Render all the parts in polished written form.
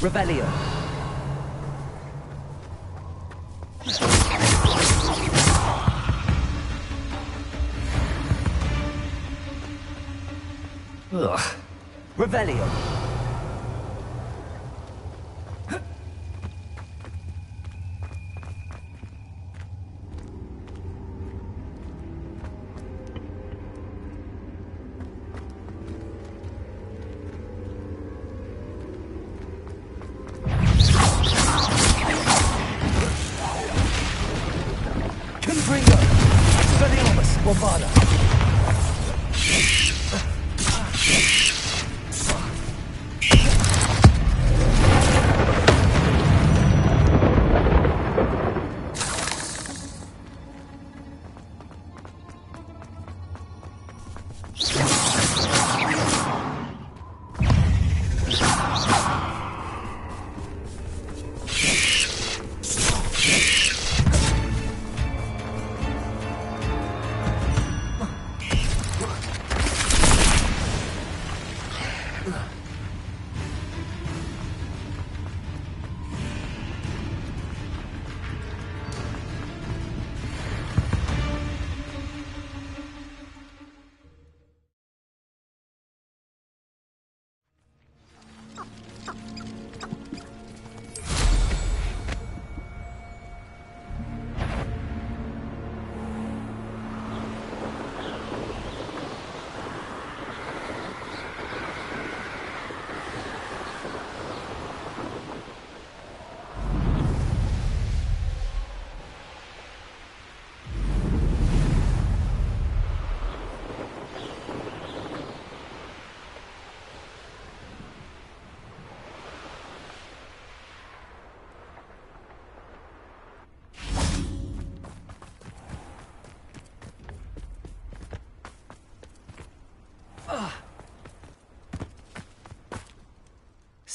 Rebellion. Ugh. Rebellion. Confringo. Expelliarmus. Bombada.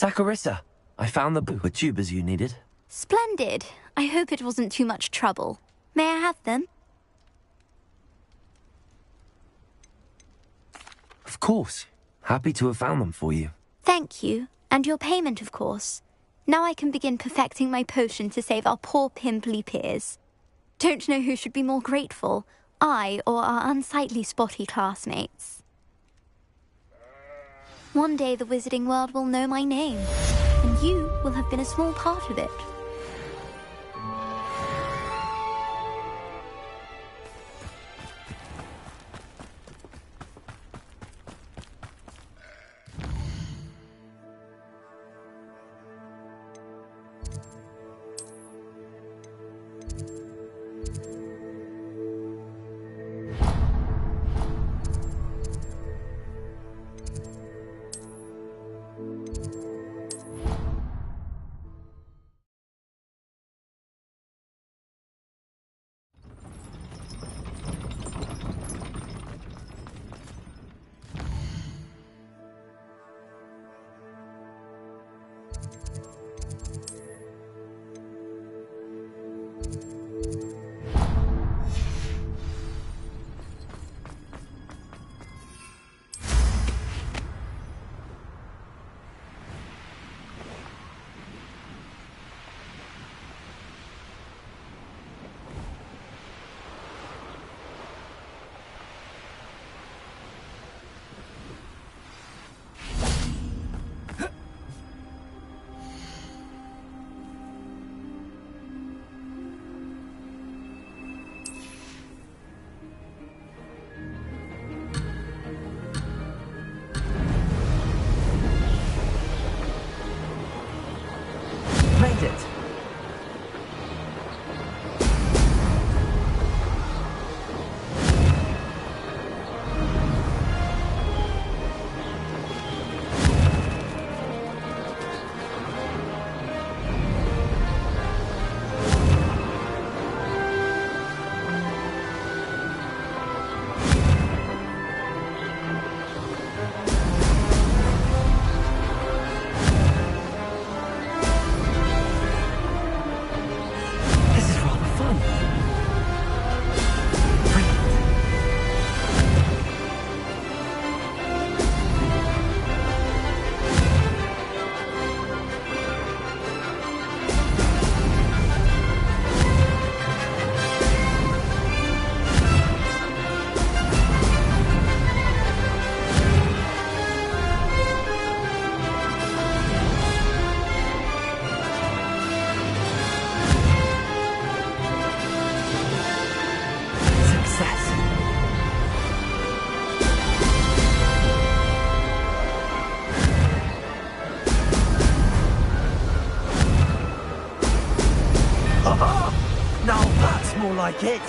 Saccharissa, I found the tubers you needed. Splendid. I hope it wasn't too much trouble. May I have them? Of course. Happy to have found them for you. Thank you. And your payment, of course. Now I can begin perfecting my potion to save our poor pimply peers. Don't know who should be more grateful, I or our unsightly spotty classmates. One day the wizarding world will know my name, and you will have been a small part of it. like it.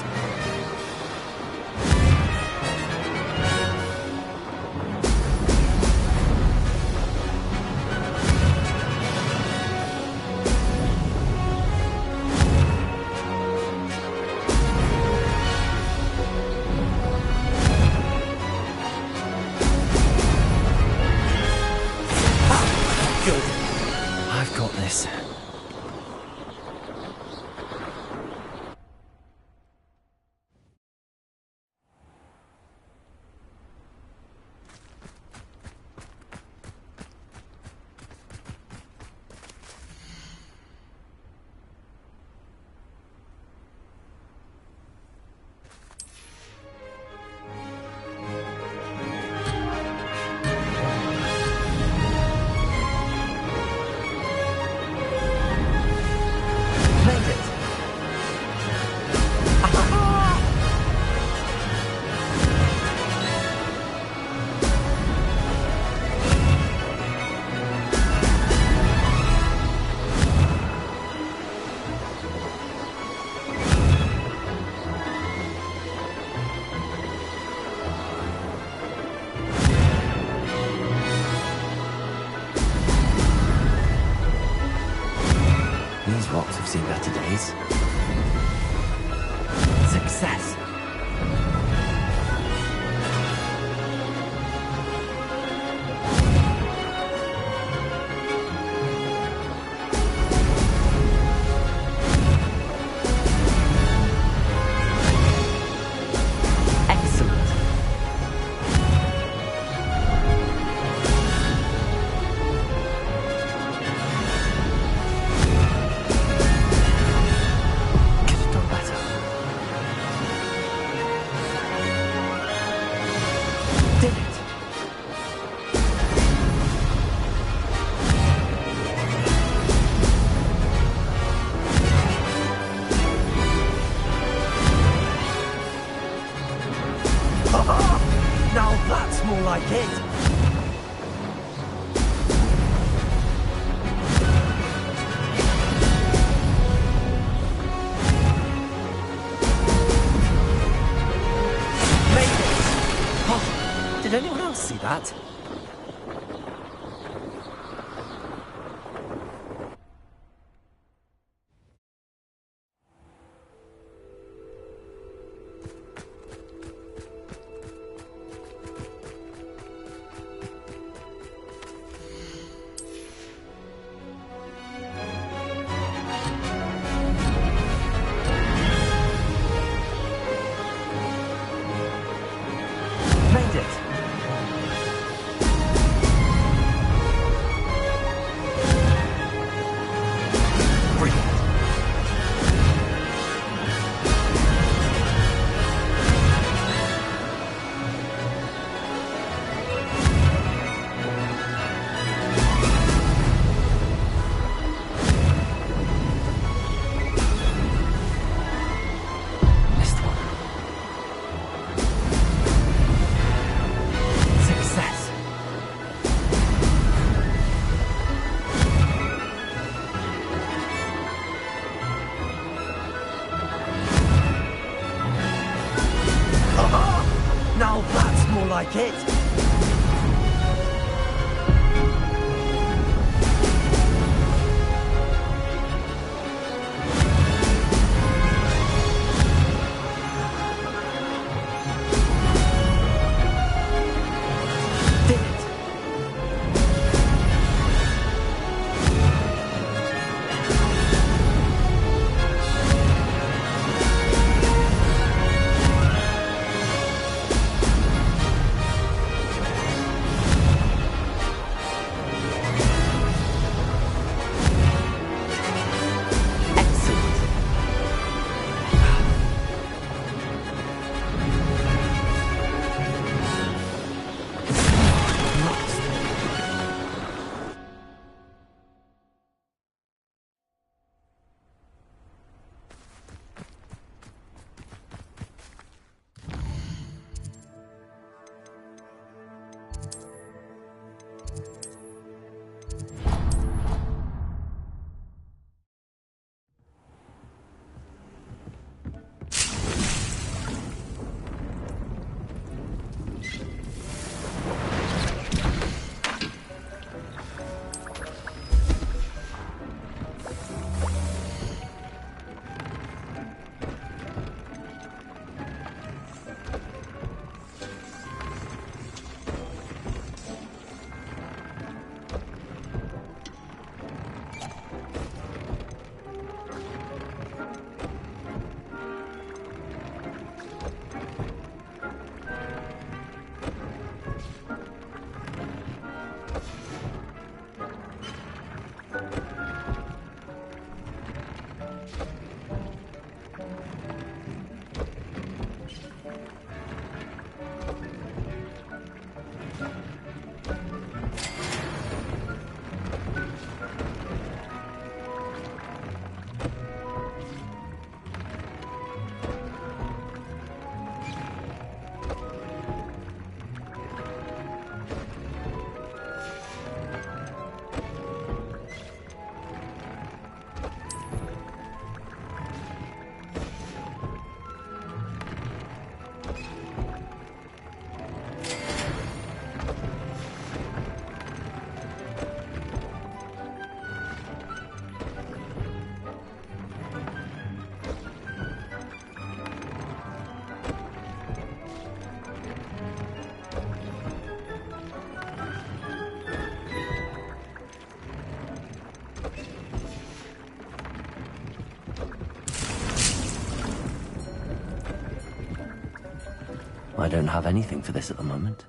Good. I've got this. These rocks have seen better days. Success. Excellent. Could have done better. Did it? Now that's more like it. Made it. Oh, did anyone else see that? Made it. Brilliant. Missed one. Success. Now that's more like it. Did it? don't have anything for this at the moment.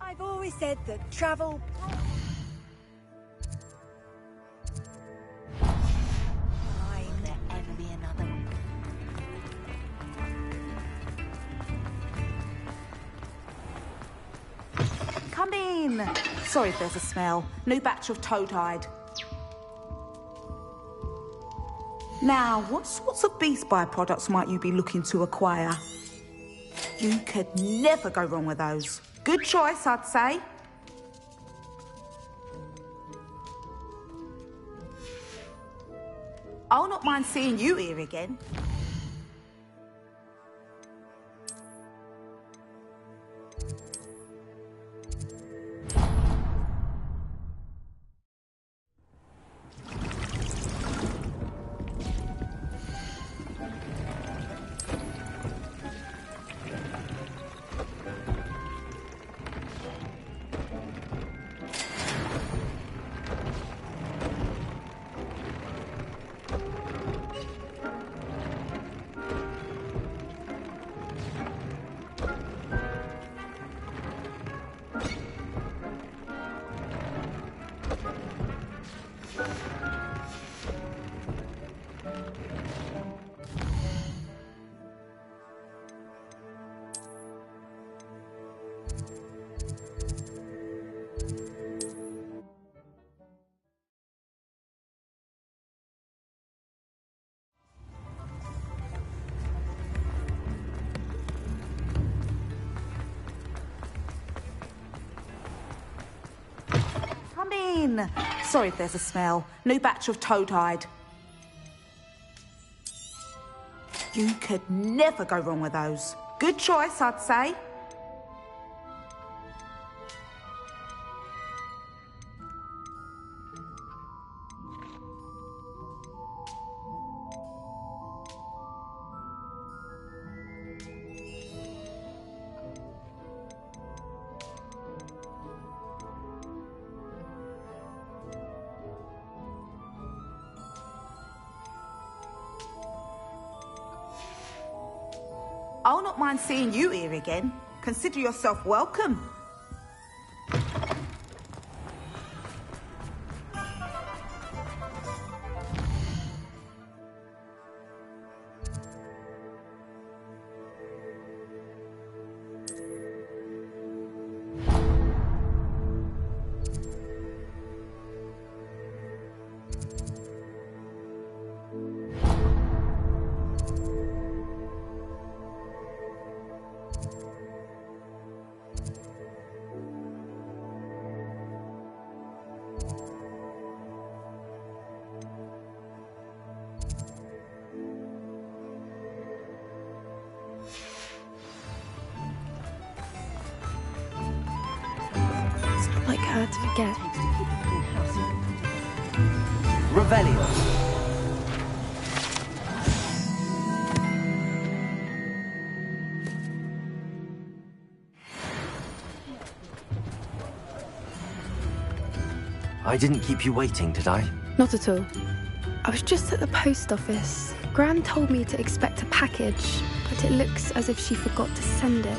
I've always said that travel... Might there ever be another one? Come in! Sorry if there's a smell. New batch of toad-hide. Now, what sorts of beast byproducts might you be looking to acquire? You could never go wrong with those. Good choice, I'd say. I'll not mind seeing you here again. Come in. Sorry if there's a smell. New batch of toad-hide. You could never go wrong with those. Good choice, I'd say. I'll not mind seeing you here again. Consider yourself welcome. Like her to forget. Revelio. I didn't keep you waiting, did I? Not at all. I was just at the post office. Gran told me to expect a package, but it looks as if she forgot to send it.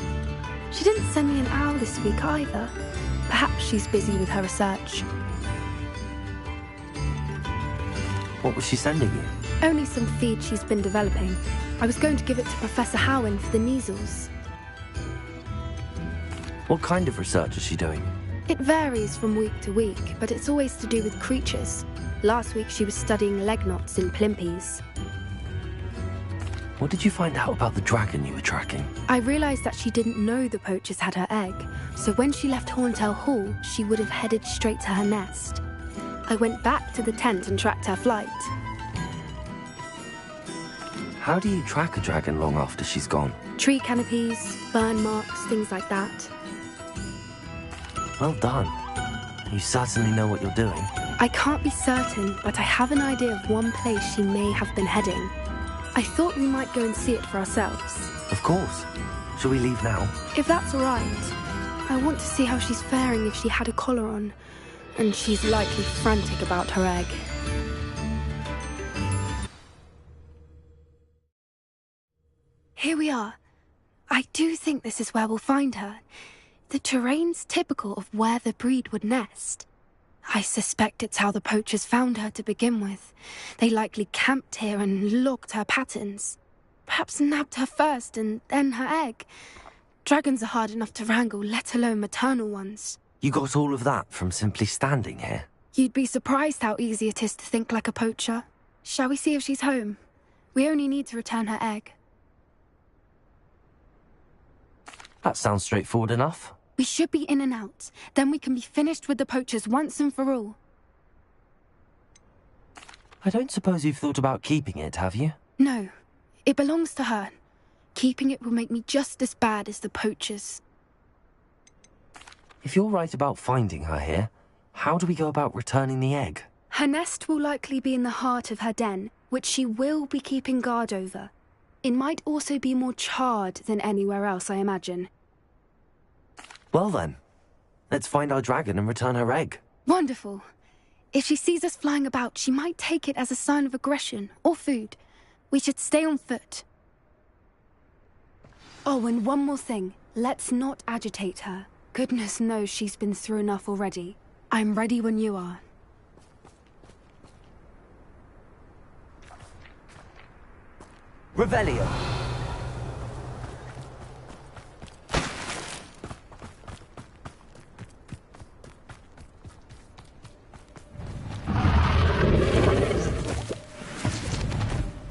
She didn't send me an owl this week either. Perhaps she's busy with her research. What was she sending you? Only some feed she's been developing. I was going to give it to Professor Howin for the measles. What kind of research is she doing? It varies from week to week, but it's always to do with creatures. Last week she was studying leg knots in plimpies. What did you find out about the dragon you were tracking? I realised that she didn't know the poachers had her egg, so when she left Horntail Hall, she would have headed straight to her nest. I went back to the tent and tracked her flight. How do you track a dragon long after she's gone? Tree canopies, burn marks, things like that. Well done. You certainly know what you're doing. I can't be certain, but I have an idea of one place she may have been heading. I thought we might go and see it for ourselves. Of course. Shall we leave now? If that's all right. I want to see how she's faring if she had a collar on. And she's likely frantic about her egg. Here we are. I do think this is where we'll find her. The terrain's typical of where the breed would nest. I suspect it's how the poachers found her to begin with. They likely camped here and logged her patterns. Perhaps nabbed her first and then her egg. Dragons are hard enough to wrangle, let alone maternal ones. You got all of that from simply standing here? You'd be surprised how easy it is to think like a poacher. Shall we see if she's home? We only need to return her egg. That sounds straightforward enough. We should be in and out. Then we can be finished with the poachers once and for all. I don't suppose you've thought about keeping it, have you? No. It belongs to her. Keeping it will make me just as bad as the poachers. If you're right about finding her here, how do we go about returning the egg? Her nest will likely be in the heart of her den, which she will be keeping guard over. It might also be more charred than anywhere else, I imagine. Well then, let's find our dragon and return her egg. Wonderful. If she sees us flying about, she might take it as a sign of aggression or food. We should stay on foot. Oh, and one more thing. Let's not agitate her. Goodness knows she's been through enough already. I'm ready when you are. Revelio.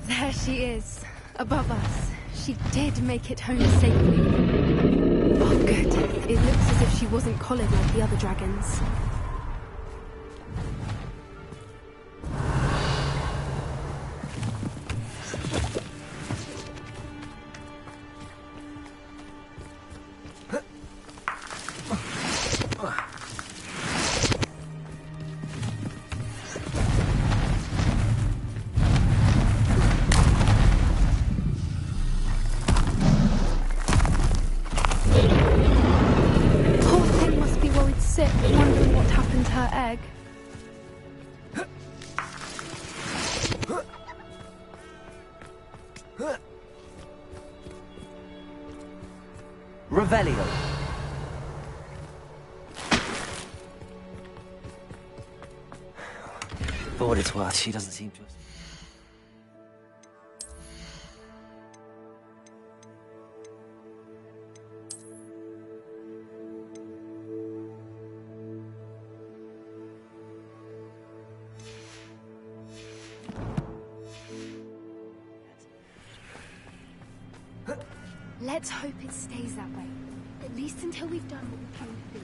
There she is, above us. She did make it home safely. Oh, good. It looks as if she wasn't collared like the other dragons. Wondering what happened to her egg. Revelio. For what it's worth, she doesn't seem to have... Let's hope it stays that way. At least until we've done what we can do.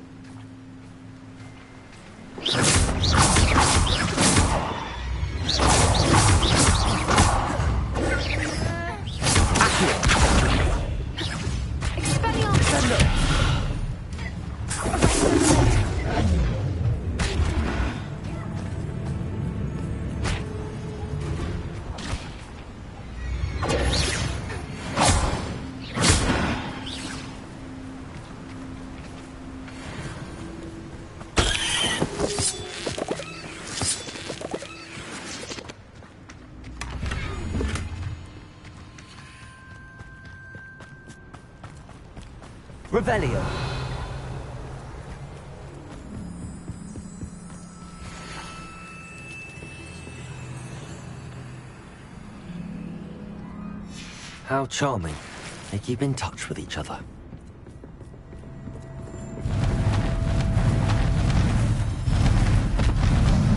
Revelio. How charming. They keep in touch with each other.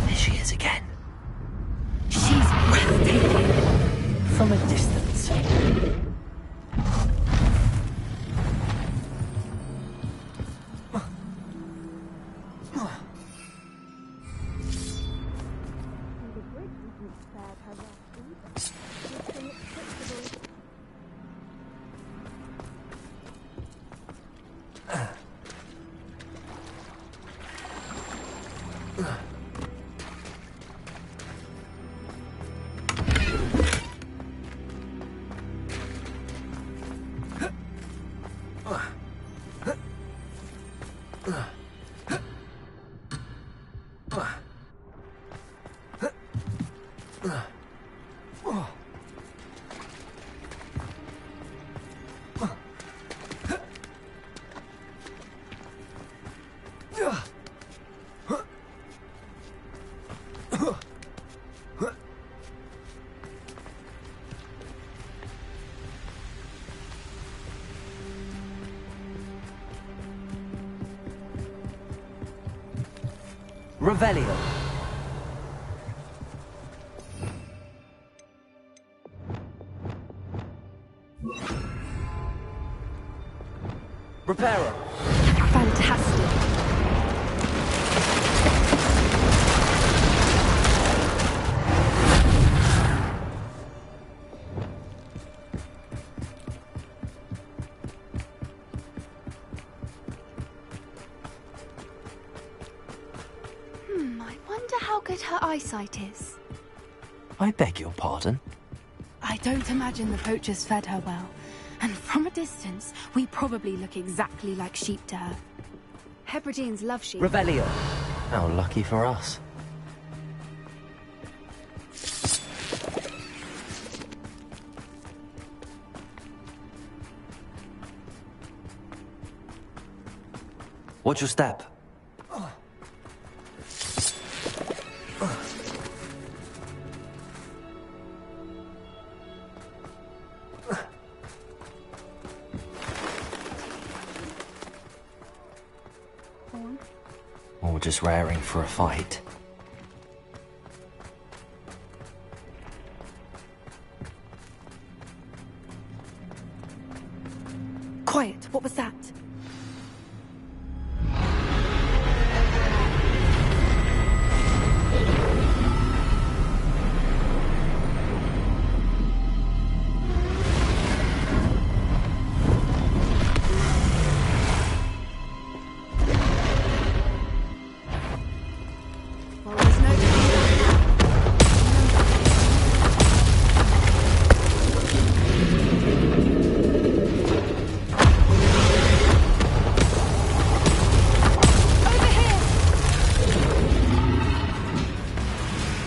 There she is again. She's breathtaking. From a distance. Revelio. Reparo. Fantastic. I wonder how good her eyesight is. I beg your pardon? I don't imagine the poachers fed her well. And from a distance, we probably look exactly like sheep to her. Hebrideans love sheep. Revelio. How lucky for us. Watch your step. Or just raring for a fight. Quiet, what was that?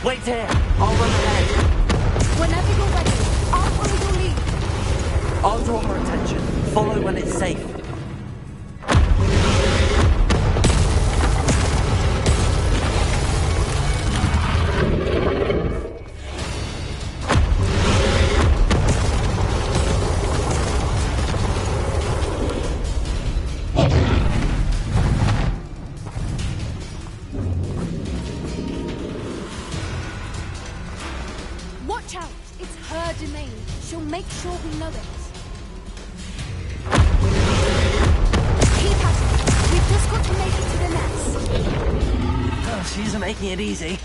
Wait here! I'll run ahead. Whenever you're ready, I'll follow your lead. I'll draw her attention. Follow when it's safe. Watch out! It's her domain. She'll make sure we know it. Keep at it. We've just got to make it to the nest. Oh, she isn't making it easy.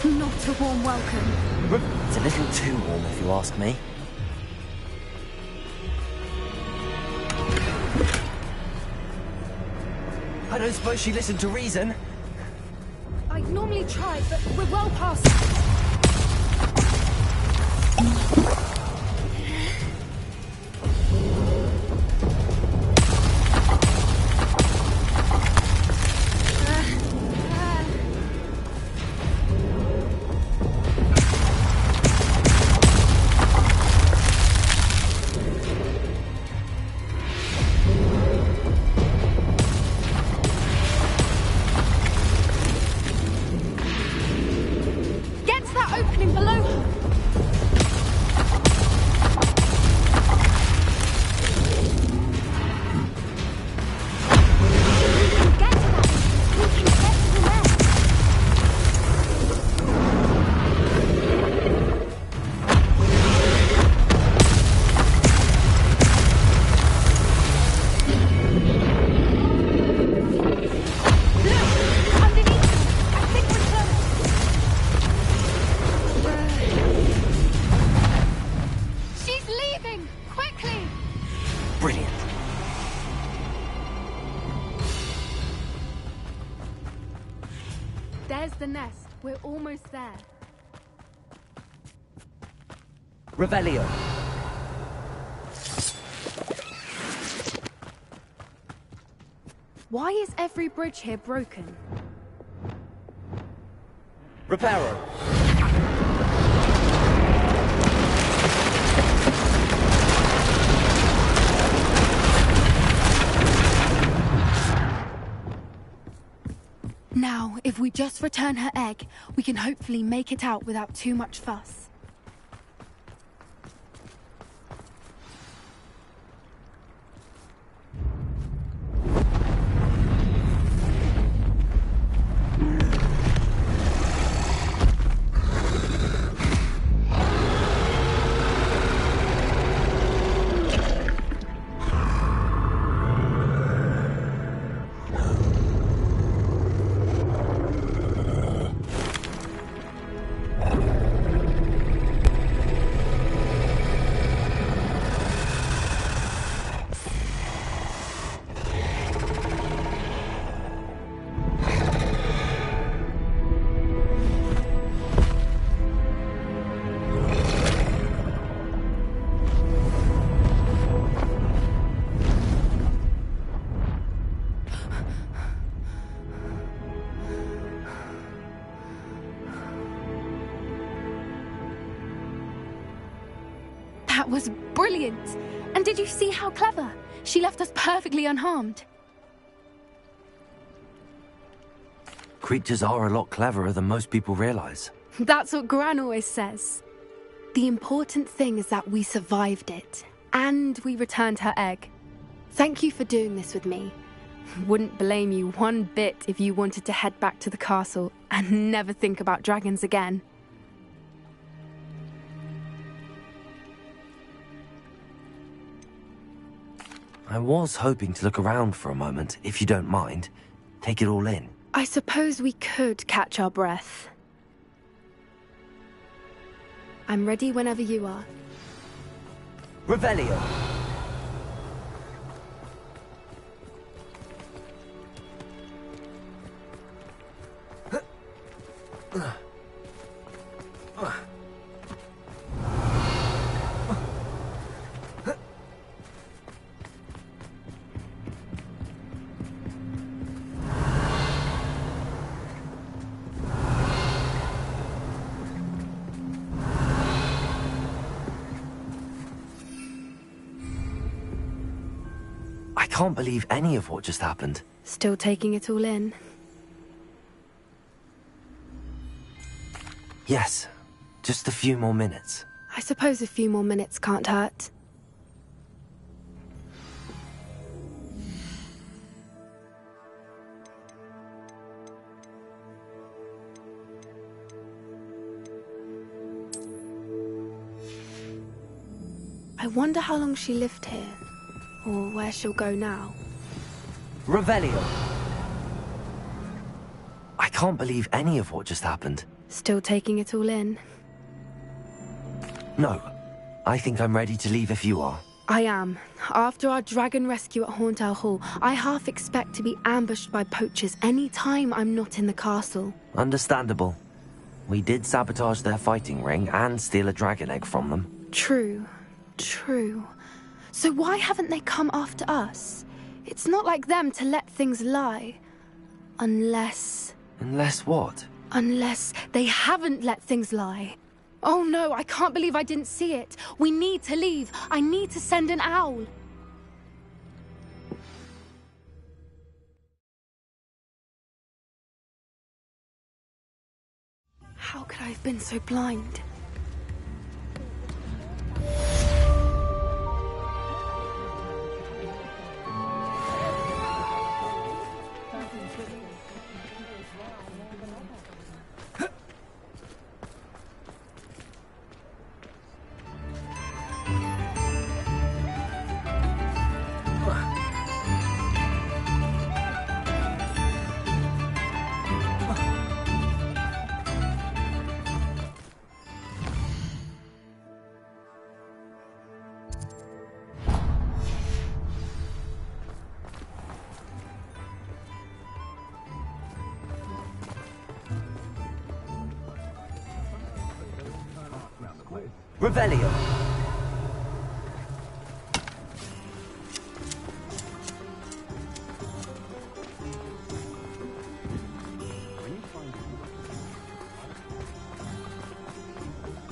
Not a warm welcome. It's a little too warm, if you ask me. I don't suppose she listened to reason. I'd normally try, but we're well past that. opening below her. Get to that! We can get to the nest! Brilliant. There's the nest. We're almost there. Revelio. Why is every bridge here broken? Reparo. Now, if we just return her egg, we can hopefully make it out without too much fuss. That was brilliant! And did you see how clever? She left us perfectly unharmed. Creatures are a lot cleverer than most people realize. That's what Gran always says. The important thing is that we survived it, and we returned her egg. Thank you for doing this with me. Wouldn't blame you one bit if you wanted to head back to the castle and never think about dragons again. I was hoping to look around for a moment, if you don't mind. Take it all in. I suppose we could catch our breath. I'm ready whenever you are. Revelio. I can't believe any of what just happened. Still taking it all in. Yes, just a few more minutes. I suppose a few more minutes can't hurt. I wonder how long she lived here, or where she'll go now. Revelio. I can't believe any of what just happened. Still taking it all in. No, I think I'm ready to leave if you are. I am. After our dragon rescue at Hauntow Hall, I half expect to be ambushed by poachers any time I'm not in the castle. Understandable. We did sabotage their fighting ring and steal a dragon egg from them. True. True. So why haven't they come after us? It's not like them to let things lie. Unless What? Unless they haven't let things lie. Oh no, I can't believe I didn't see it. We need to leave. I need to send an owl. How could I have been so blind? Revelio.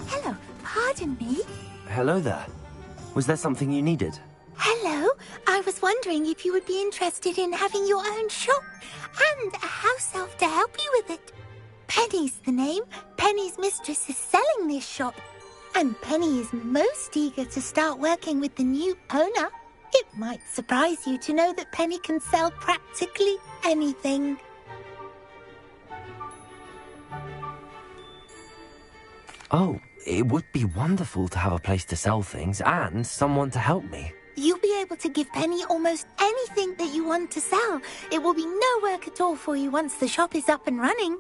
Hello, pardon me. Hello there. Was there something you needed? Hello, I was wondering if you would be interested in having your own shop and a house elf to help you with it. Penny's the name. Penny's mistress is selling this shop. And Penny is most eager to start working with the new owner. It might surprise you to know that Penny can sell practically anything. Oh, it would be wonderful to have a place to sell things and someone to help me. You'll be able to give Penny almost anything that you want to sell. It will be no work at all for you once the shop is up and running.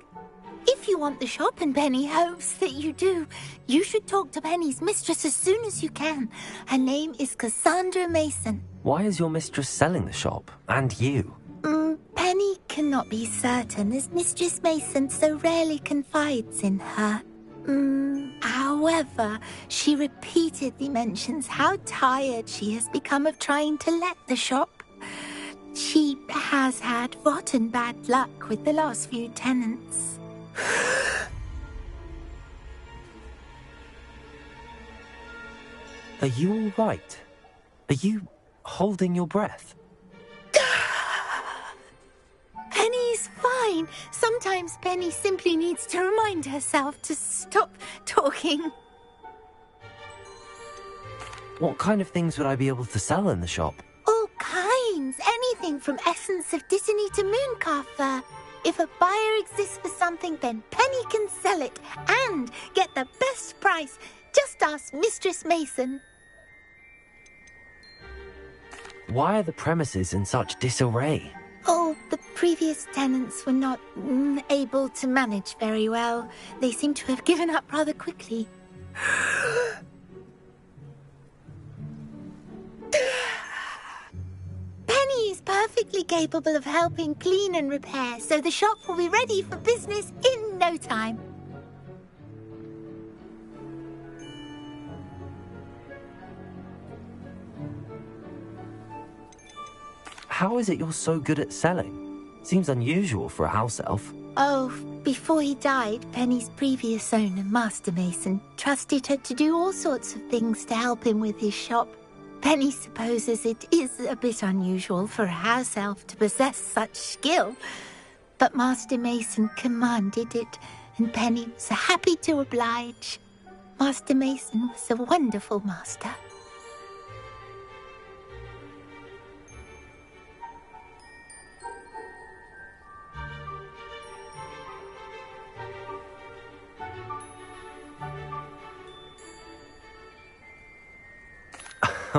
If you want the shop and Penny hopes that you do, you should talk to Penny's mistress as soon as you can. Her name is Cassandra Mason. Why is your mistress selling the shop? And you? Penny cannot be certain as Mistress Mason so rarely confides in her. However, she repeatedly mentions how tired she has become of trying to let the shop. She has had rotten bad luck with the last few tenants. Are you all right? Are you holding your breath? Penny's fine. Sometimes Penny simply needs to remind herself to stop talking. What kind of things would I be able to sell in the shop? All kinds. Anything from essence of Disney to mooncalf fur. If a buyer exists for something, then Penny can sell it and get the best price. Just ask Mistress Mason. Why are the premises in such disarray? Oh, the previous tenants were not able to manage very well. They seem to have given up rather quickly. Penny is perfectly capable of helping clean and repair, so the shop will be ready for business in no time. How is it you're so good at selling? Seems unusual for a house elf. Oh, before he died, Penny's previous owner, Master Mason, trusted her to do all sorts of things to help him with his shop. Penny supposes it is a bit unusual for a house elf to possess such skill, but Master Mason commanded it, and Penny was happy to oblige. Master Mason was a wonderful master.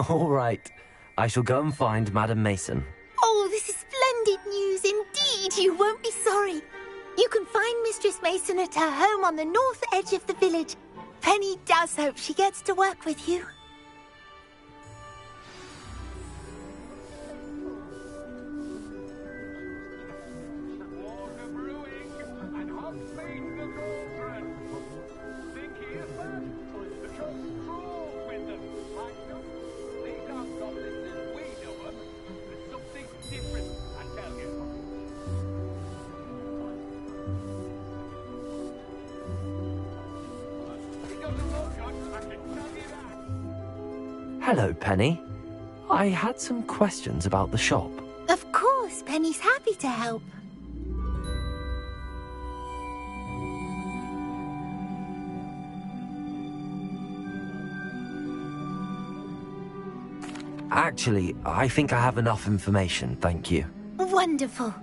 All right. I shall go and find Madam Mason. Oh, this is splendid news indeed. You won't be sorry. You can find Mistress Mason at her home on the north edge of the village. Penny does hope she gets to work with you. Hello, Penny. I had some questions about the shop. Of course, Penny's happy to help. Actually, I think I have enough information, thank you. Wonderful.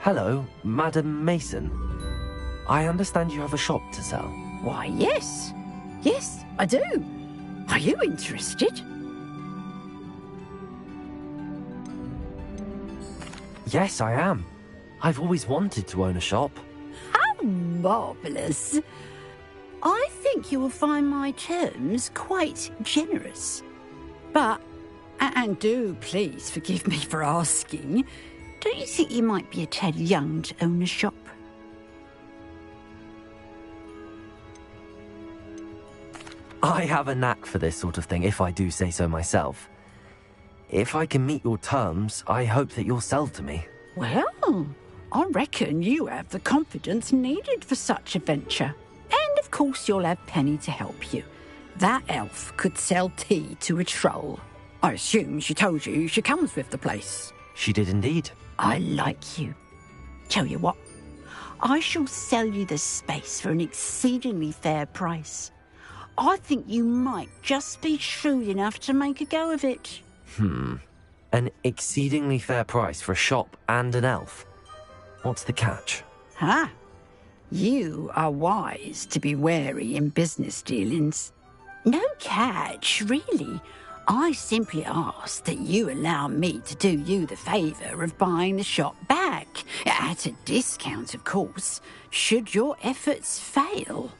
Hello, Madam Mason. I understand you have a shop to sell. Why, yes. Yes, I do. Are you interested? Yes, I am. I've always wanted to own a shop. How marvellous. I think you will find my terms quite generous. But, and do please forgive me for asking, don't you think you might be a tad young to own a shop? I have a knack for this sort of thing, if I do say so myself. If I can meet your terms, I hope that you'll sell to me. Well, I reckon you have the confidence needed for such a venture. And of course you'll have Penny to help you. That elf could sell tea to a troll. I assume she told you she comes with the place. She did indeed. I like you. Tell you what, I shall sell you the space for an exceedingly fair price. I think you might just be shrewd enough to make a go of it. An exceedingly fair price for a shop and an elf. What's the catch? You are wise to be wary in business dealings. No catch, really. I simply ask that you allow me to do you the favour of buying the shop back, at a discount, of course, should your efforts fail.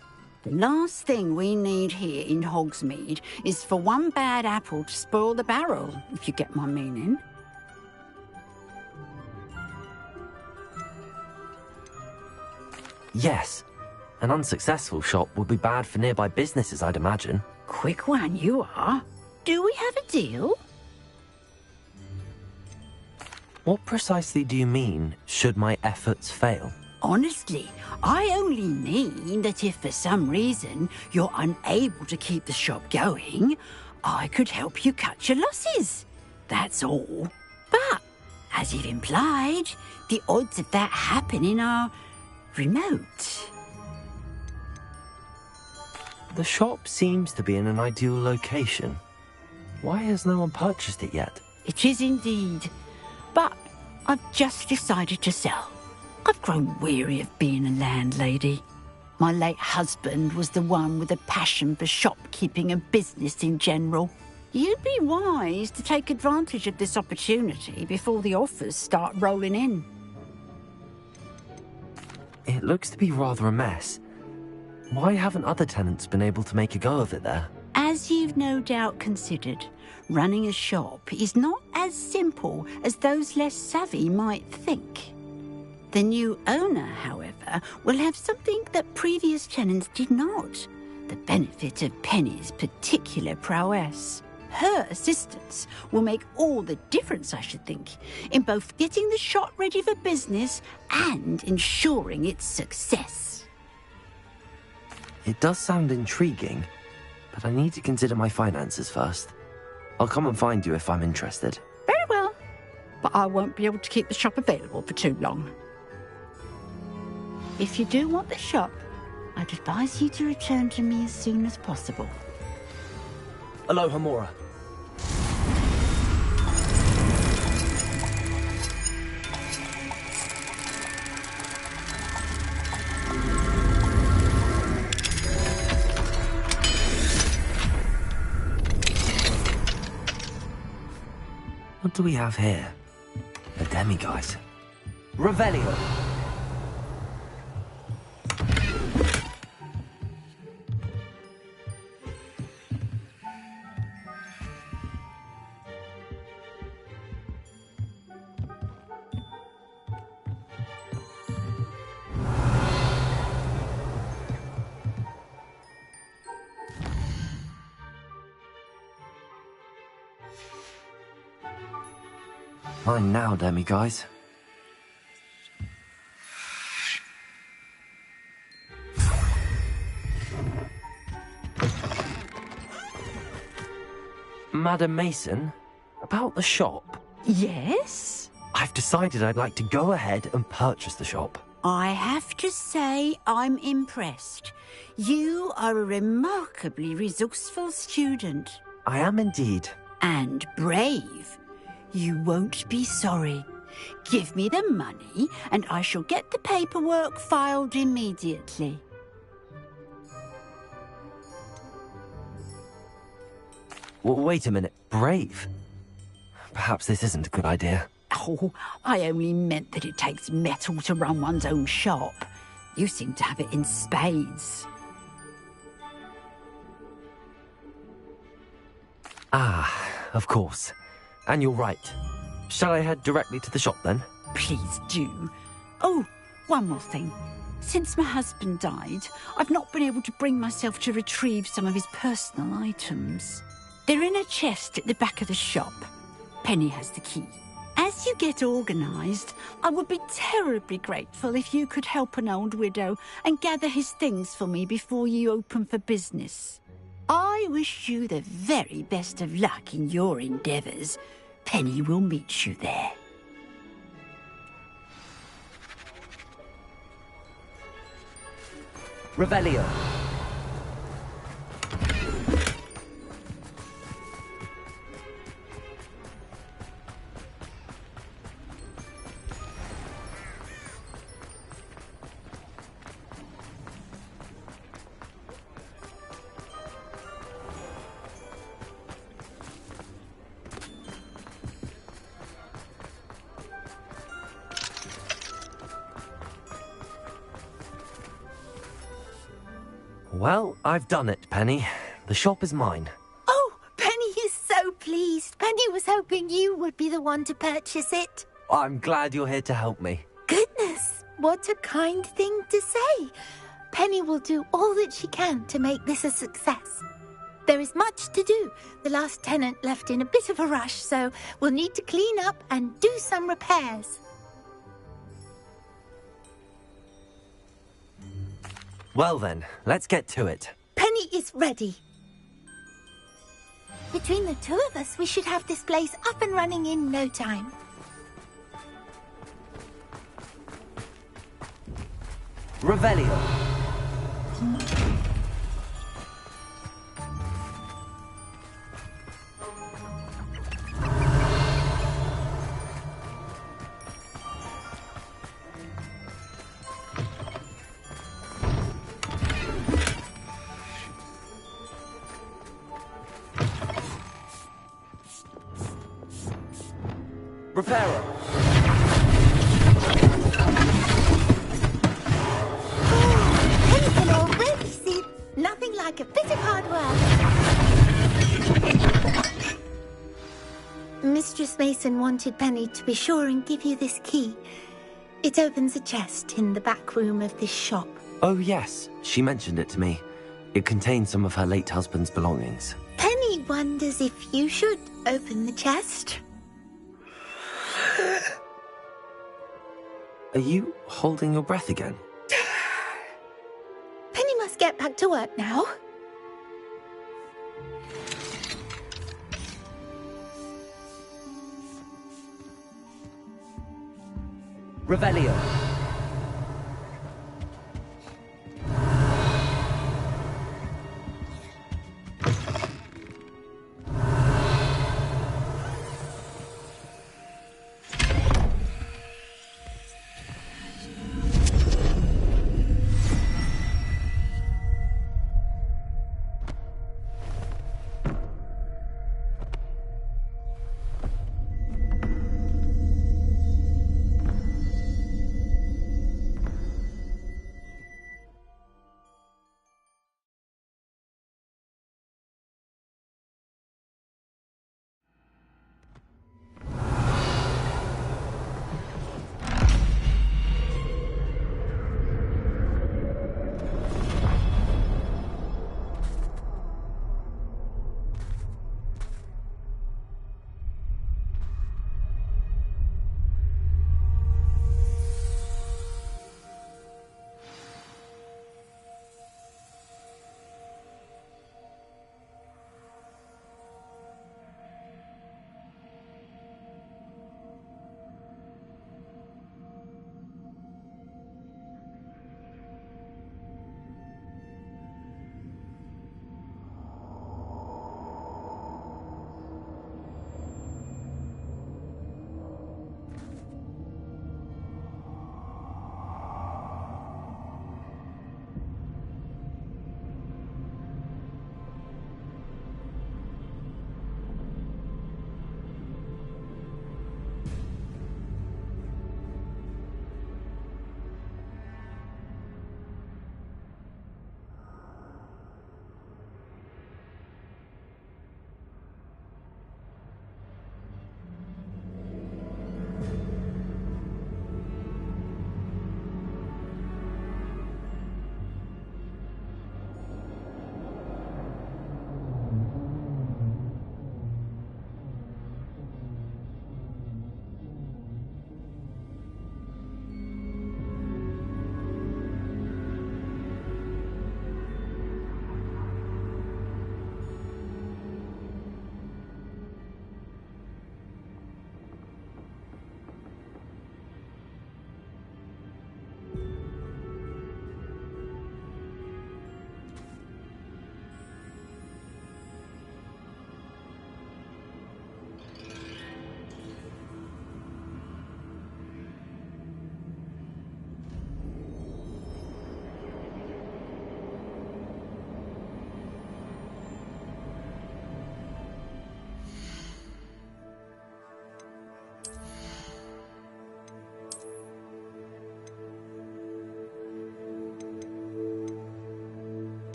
The last thing we need here in Hogsmeade is for one bad apple to spoil the barrel, if you get my meaning. Yes. An unsuccessful shop would be bad for nearby businesses, I'd imagine. Quick one you are. Do we have a deal? What precisely do you mean, should my efforts fail? Honestly, I only mean that if for some reason you're unable to keep the shop going, I could help you cut your losses. That's all. But, as you've implied, the odds of that happening are remote. The shop seems to be in an ideal location. Why has no one purchased it yet? It is indeed. But I've just decided to sell. I've grown weary of being a landlady. My late husband was the one with a passion for shopkeeping and business in general. You'd be wise to take advantage of this opportunity before the offers start rolling in. It looks to be rather a mess. Why haven't other tenants been able to make a go of it there? As you've no doubt considered, running a shop is not as simple as those less savvy might think. The new owner, however, will have something that previous tenants did not: the benefit of Penny's particular prowess. Her assistance will make all the difference, I should think, in both getting the shop ready for business and ensuring its success. It does sound intriguing, but I need to consider my finances first. I'll come and find you if I'm interested. Very well, but I won't be able to keep the shop available for too long. If you do want the shop, I'd advise you to return to me as soon as possible. Aloha, Mora. What do we have here? A demiguise. Revelio! Mine now, demiguise. Madam Mason, about the shop. Yes? I've decided I'd like to go ahead and purchase the shop. I have to say I'm impressed. You are a remarkably resourceful student. I am indeed. And brave. You won't be sorry. Give me the money, and I shall get the paperwork filed immediately. Well, wait a minute. Brave? Perhaps this isn't a good idea. Oh, I only meant that it takes metal to run one's own shop. You seem to have it in spades. Ah, of course. And you're right. Shall I head directly to the shop then? Please do. Oh, one more thing. Since my husband died, I've not been able to bring myself to retrieve some of his personal items. They're in a chest at the back of the shop. Penny has the key. As you get organised, I would be terribly grateful if you could help an old widow and gather his things for me before you open for business. I wish you the very best of luck in your endeavours. Penny will meet you there. Revelio. Well, I've done it, Penny. The shop is mine. Oh, Penny is so pleased. Penny was hoping you would be the one to purchase it. I'm glad you're here to help me. Goodness, what a kind thing to say. Penny will do all that she can to make this a success. There is much to do. The last tenant left in a bit of a rush, so we'll need to clean up and do some repairs. Well then, let's get to it. Penny is ready. Between the two of us, we should have this place up and running in no time. Revelio. Reparo! Penny can already see nothing like a bit of hard work. Mistress Mason wanted Penny to be sure and give you this key. It opens a chest in the back room of this shop. Oh, yes. She mentioned it to me. It contains some of her late husband's belongings. Penny wonders if you should open the chest. Are you holding your breath again? Penny must get back to work now. Revelio.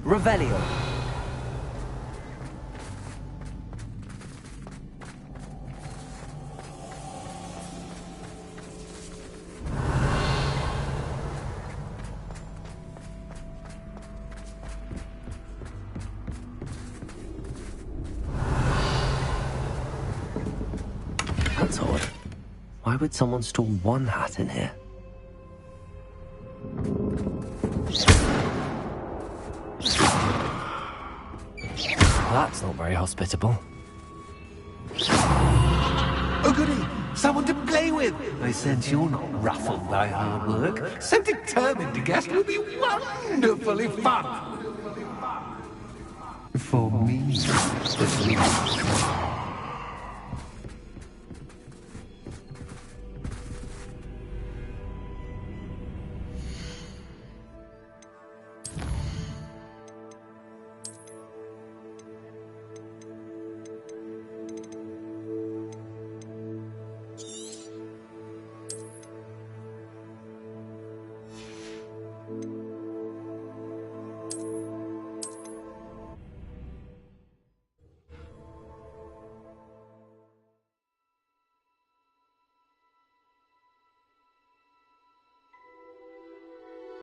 Revelio. That's odd. Why would someone store one hat in here? That's not very hospitable. Oh, goody! Someone to play with! I sense you're not ruffled by hard work. So determined to guess will be wonderfully fun! For me.